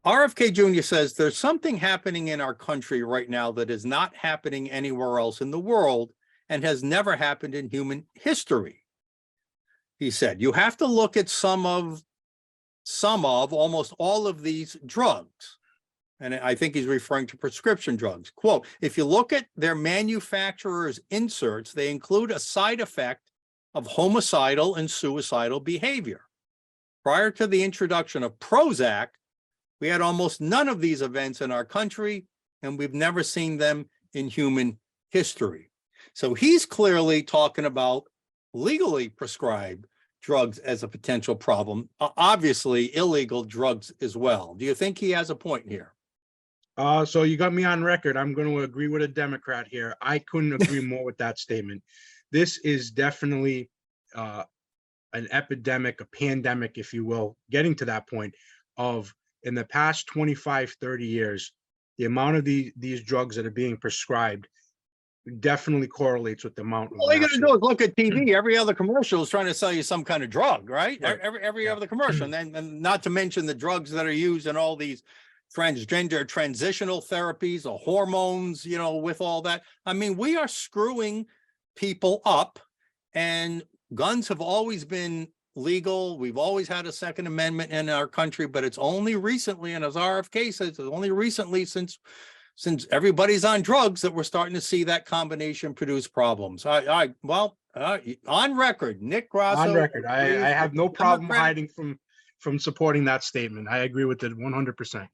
RFK Jr. says there's something happening in our country right now that is not happening anywhere else in the world and has never happened in human history. He said, you have to look at some of almost all of these drugs. And I think he's referring to prescription drugs. Quote, if you look at their manufacturer's inserts, they include a side effect of homicidal and suicidal behavior. Prior to the introduction of Prozac, we had almost none of these events in our country, and we've never seen them in human history. So he's clearly talking about legally prescribed drugs as a potential problem, obviously illegal drugs as well. Do you think he has a point here? So you got me on record. I'm going to agree with a Democrat here. I couldn't agree more with that statement. This is definitely an epidemic, a pandemic, if you will, getting to that point of in the past 25, 30 years, the amount of these drugs that are being prescribed definitely correlates with the amount. All you got to do is look at TV. Every other commercial is trying to sell you some kind of drug, right? Every other commercial. And not to mention the drugs that are used in all these transgender transitional therapies or hormones, you know, with all that. I mean, we are screwing people up, and guns have always been legal. We've always had a Second Amendment in our country, but it's only recently, and as RFK says, it's only recently since everybody's on drugs that we're starting to see that combination produce problems. On record, Nick Grasso. On record, I have no problem hiding from supporting that statement. I agree with it 100%.